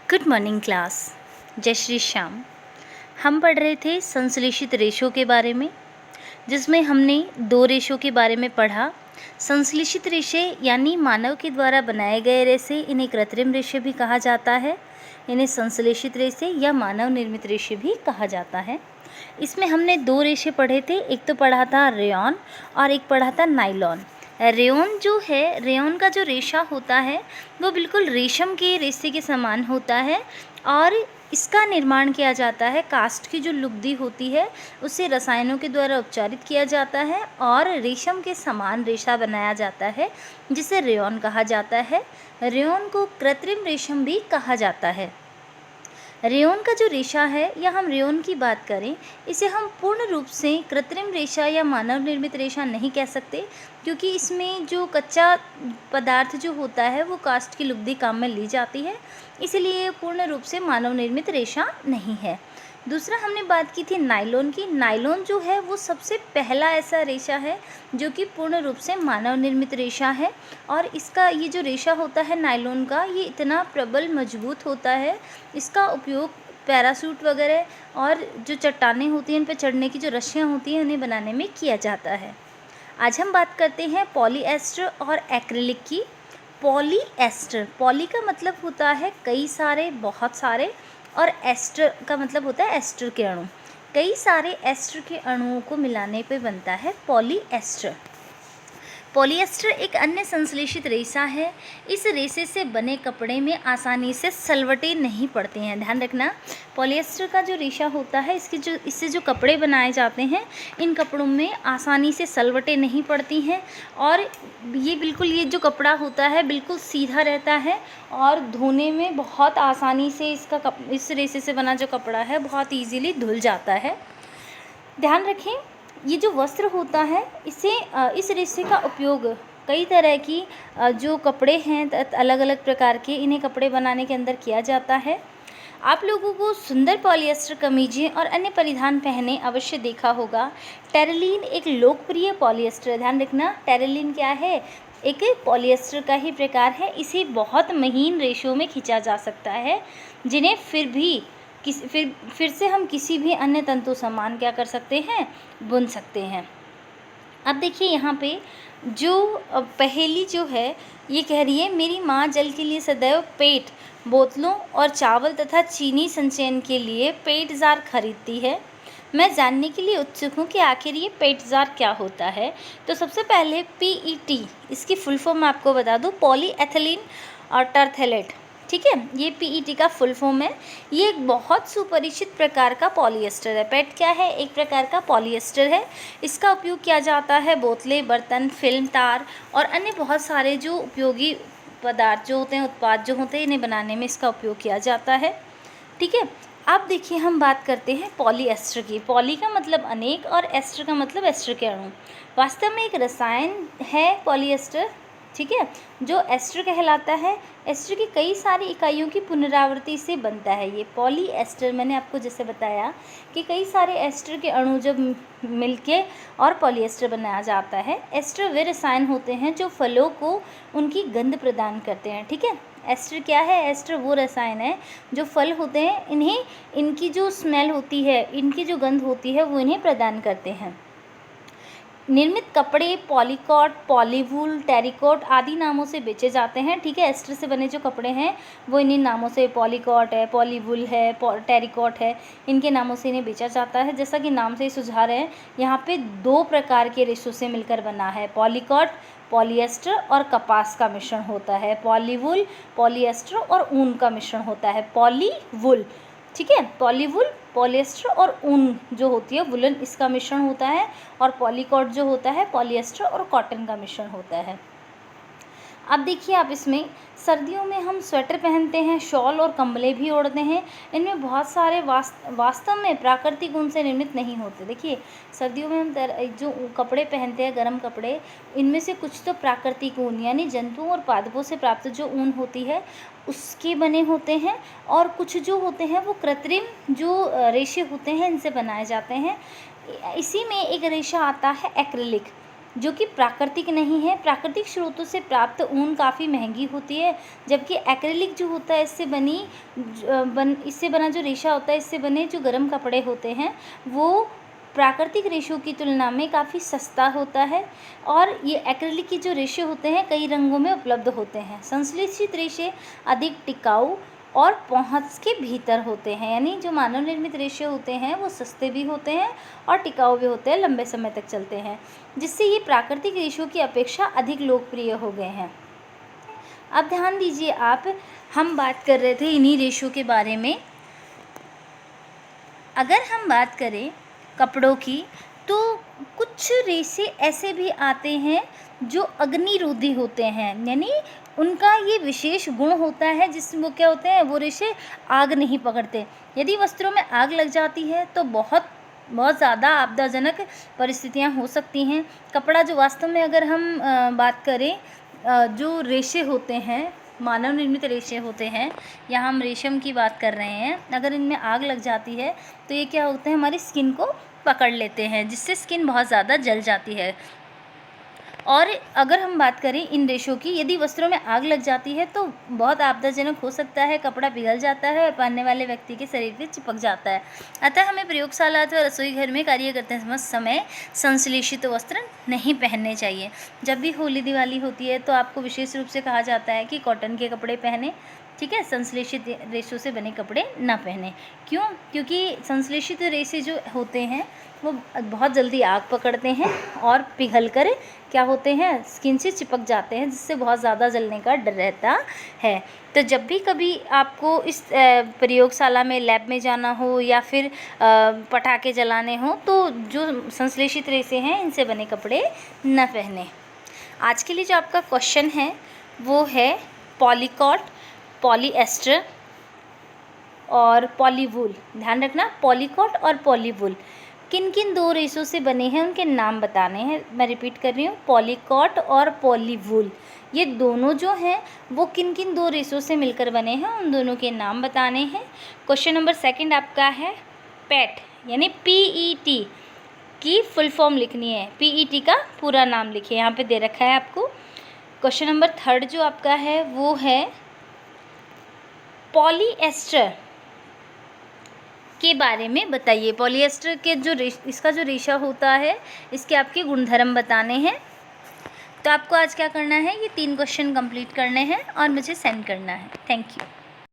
Good morning class. जय श्री श्याम। हम पढ़ रहे थे संश्लेषित रेशों के बारे में, जिसमें हमने 2 रेशों के बारे में पढ़ा। संश्लेषित रेशे यानी मानव के द्वारा बनाए गए रेशे, इन्हें कृत्रिम रेशे भी कहा जाता है। इन्हें संश्लेषित रेशे या मानव निर्मित रेशे भी कहा जाता है। इसमें हमने 2 रेशे पढ़े थे, एक तो पढ़ा था रेयॉन और एक पढ़ा था नाइलॉन। रेयॉन का जो रेशा होता है वो बिल्कुल रेशम के रेशे के समान होता है और इसका निर्माण किया जाता है। कास्ट की जो लुगदी होती है उसे रसायनों के द्वारा उपचारित किया जाता है और रेशम के समान रेशा बनाया जाता है, जिसे रेयॉन कहा जाता है। रेयॉन को कृत्रिम रेशम भी कहा जाता है। रेयॉन का जो रेशा है या हम रेयॉन की बात करें, इसे हम पूर्ण रूप से कृत्रिम रेशा या मानव निर्मित रेशा नहीं कह सकते, क्योंकि इसमें जो कच्चा पदार्थ जो होता है वो कास्ट की लुगदी काम में ली जाती है, इसलिए पूर्ण रूप से मानव निर्मित रेशा नहीं है। दूसरा हमने बात की थी नाइलॉन की। नाइलॉन जो है वो सबसे पहला ऐसा रेशा है जो कि पूर्ण रूप से मानव निर्मित रेशा है और इसका ये जो रेशा होता है नाइलॉन का, ये इतना प्रबल मजबूत होता है। इसका उपयोग पैराशूट वगैरह और जो चट्टानें होती हैं उन पर चढ़ने की जो रस्सियाँ होती हैं उन्हें बनाने में किया जाता है। आज हम बात करते हैं पॉलीएस्टर और एक्रिलिक की। पॉलीएस्टर, पॉली का मतलब होता है कई सारे, बहुत सारे, और एस्टर का मतलब होता है एस्टर के अणु। कई सारे एस्टर के अणुओं को मिलाने पे बनता है पॉलीएस्टर। पॉलीएस्टर एक अन्य संश्लेषित रेशा है। इस रेशे से बने कपड़े में आसानी से सलवटें नहीं पड़ते हैं। ध्यान रखना, पॉलीएस्टर का जो रेशा होता है इससे जो कपड़े बनाए जाते हैं, इन कपड़ों में आसानी से सलवटें नहीं पड़ती हैं और ये जो कपड़ा होता है बिल्कुल सीधा रहता है और धोने में बहुत आसानी से इस रेशे से बना जो कपड़ा है बहुत ईजीली धुल जाता है। ध्यान रखें, ये जो वस्त्र होता है इस रेशे का उपयोग कई तरह की जो कपड़े हैं अलग अलग प्रकार के, इन्हें कपड़े बनाने के अंदर किया जाता है। आप लोगों को सुंदर पॉलीएस्टर कमीजें और अन्य परिधान पहने अवश्य देखा होगा। टेरिलीन एक लोकप्रिय पॉलीएस्टर है। ध्यान रखना, टेरिलीन क्या है? एक पॉलीएस्टर का ही प्रकार है। इसे बहुत महीन रेशों में खींचा जा सकता है, जिन्हें फिर से हम किसी भी अन्य तंतु समान क्या कर सकते हैं, बुन सकते हैं। अब देखिए यहाँ पे जो पहेली जो है ये कह रही है, मेरी माँ जल के लिए सदैव पेट, बोतलों और चावल तथा चीनी संचयन के लिए पेट जार खरीदती है। मैं जानने के लिए उत्सुक हूँ कि आखिर ये पेट जार क्या होता है। तो सबसे पहले PET, इसकी फुल फॉर्म मैं आपको बता दूँ, पॉलीएथिलीन और टरथेलेट। ठीक है, ये PET का फुल फॉर्म है। ये एक बहुत सुपरिचित प्रकार का पॉलीएस्टर है। पेट क्या है? एक प्रकार का पॉलीएस्टर है। इसका उपयोग किया जाता है बोतलें, बर्तन, फिल्म, तार और अन्य बहुत सारे जो उपयोगी पदार्थ जो होते हैं, उत्पाद जो होते हैं, इन्हें बनाने में इसका उपयोग किया जाता है। ठीक है, अब देखिए हम बात करते हैं पॉलीएस्टर की। पॉली का मतलब अनेक और एस्टर का मतलब एस्टर के अणु। वास्तव में एक रसायन है पॉलीएस्टर, ठीक है, जो एस्टर कहलाता है। एस्टर की कई सारी इकाइयों की पुनरावृत्ति से बनता है ये पॉलीएस्टर। मैंने आपको जैसे बताया कि कई सारे एस्टर के अणु जब मिलके और पॉलीएस्टर बनाया जाता है। एस्टर वे रसायन होते हैं जो फलों को उनकी गंध प्रदान करते हैं। ठीक है, एस्टर क्या है? एस्टर वो रसायन है जो फल होते हैं, इनकी जो स्मेल होती है, इनकी जो गंध होती है, वो इन्हें प्रदान करते हैं। निर्मित कपड़े पॉलीकॉट, पॉलीवूल, टेरिकॉट आदि नामों से बेचे जाते हैं। ठीक है, एस्टर से बने जो कपड़े हैं वो इन्हीं नामों से, पॉलीकॉट है, पॉलीवूल है, टेरिकॉट है, इनके नामों से इन्हें बेचा जाता है। जैसा कि नाम से ही सुझा रहे हैं, यहाँ पे 2 प्रकार के रेशों से मिलकर बना है। पॉलीकॉट पॉलीएस्टर और कपास का मिश्रण होता है। पॉलीवूल पॉलीएस्टर और ऊन का मिश्रण होता है, पॉलीवूल। ठीक है, पॉलीवूल पॉलीएस्टर और ऊन जो होती है वुलन, इसका मिश्रण होता है। और पॉलीकॉट जो होता है पॉलीएस्टर और कॉटन का मिश्रण होता है। अब देखिए आप, इसमें सर्दियों में हम स्वेटर पहनते हैं, शॉल और कंबले भी ओढ़ते हैं। इनमें बहुत सारे वास्तव में प्राकृतिक ऊन से निर्मित नहीं होते। देखिए, सर्दियों में हम जो कपड़े पहनते हैं, गर्म कपड़े, इनमें से कुछ तो प्राकृतिक ऊन यानी जंतुओं और पादपों से प्राप्त जो ऊन होती है उसके बने होते हैं, और कुछ जो होते हैं वो कृत्रिम जो रेशे होते हैं इनसे बनाए जाते हैं। इसी में एक रेशा आता है एक्रिलिक। जो कि प्राकृतिक नहीं है। प्राकृतिक स्रोतों से प्राप्त ऊन काफ़ी महंगी होती है, जबकि एक्रेलिक जो होता है इससे बना जो रेशा होता है, इससे बने जो गर्म कपड़े होते हैं वो प्राकृतिक रेशों की तुलना में काफ़ी सस्ता होता है। और ये एक्रेलिक के जो रेशे होते हैं कई रंगों में उपलब्ध होते हैं। संश्लेषित रेशे अधिक टिकाऊ और पहुंच के भीतर होते हैं, यानी जो मानव निर्मित रेशे होते हैं वो सस्ते भी होते हैं और टिकाऊ भी होते हैं, लंबे समय तक चलते हैं, जिससे ये प्राकृतिक रेशों की अपेक्षा अधिक लोकप्रिय हो गए हैं। अब ध्यान दीजिए आप, हम बात कर रहे थे इन्हीं रेशों के बारे में। अगर हम बात करें कपड़ों की तो कुछ रेशे ऐसे भी आते हैं जो अग्निरोधी होते हैं, यानी उनका ये विशेष गुण होता है जिसमें वो क्या होते हैं, वो रेशे आग नहीं पकड़ते। यदि वस्त्रों में आग लग जाती है तो बहुत ज़्यादा आपदाजनक परिस्थितियां हो सकती हैं। कपड़ा जो वास्तव में अगर हम बात करें जो रेशे होते हैं, मानव निर्मित रेशे होते हैं, यहाँ हम रेशम की बात कर रहे हैं, अगर इनमें आग लग जाती है तो ये क्या होते हैं, हमारी स्किन को पकड़ लेते हैं, जिससे स्किन बहुत ज़्यादा जल जाती है। और अगर हम बात करें इन रेशों की, यदि वस्त्रों में आग लग जाती है तो बहुत आपदाजनक हो सकता है, कपड़ा पिघल जाता है और पहनने वाले व्यक्ति के शरीर पे चिपक जाता है। अतः हमें प्रयोगशाला अथवा रसोई घर में कार्य करते समय संश्लेषित वस्त्र नहीं पहनने चाहिए। जब भी होली दिवाली होती है तो आपको विशेष रूप से कहा जाता है कि कॉटन के कपड़े पहने, ठीक है, संश्लेषित रेशों से बने कपड़े ना पहने। क्यों? क्योंकि संश्लेषित रेशे जो होते हैं वो बहुत जल्दी आग पकड़ते हैं और पिघल कर क्या होते हैं, स्किन से चिपक जाते हैं, जिससे बहुत ज़्यादा जलने का डर रहता है। तो जब भी कभी आपको इस प्रयोगशाला में, लैब में जाना हो या फिर पटाखे जलाने हो तो जो संश्लेषित रेशे हैं इनसे बने कपड़े न पहने। आज के लिए जो आपका क्वेश्चन है वो है पॉलीकॉट, पॉलीएस्टर और पॉलीवूल। ध्यान रखना, पॉलीकॉट और पॉलीवूल किन किन दो रेशों से बने हैं उनके नाम बताने हैं। मैं रिपीट कर रही हूँ, पॉलीकॉट और पॉलीवूल, ये दोनों जो हैं वो किन किन दो रेशों से मिलकर बने हैं, उन दोनों के नाम बताने हैं। क्वेश्चन नंबर 2 आपका है पैट, यानी PET की फुल फॉर्म लिखनी है। PET का पूरा नाम लिखिए, यहाँ पे दे रखा है आपको। क्वेश्चन नंबर 3 जो आपका है वो है पॉलीएस्टर के बारे में बताइए। पॉलीएस्टर के जो इसका जो रेशा होता है इसके आपके गुणधर्म बताने हैं। तो आपको आज क्या करना है, ये 3 क्वेश्चन कंप्लीट करने हैं और मुझे सेंड करना है। Thank you.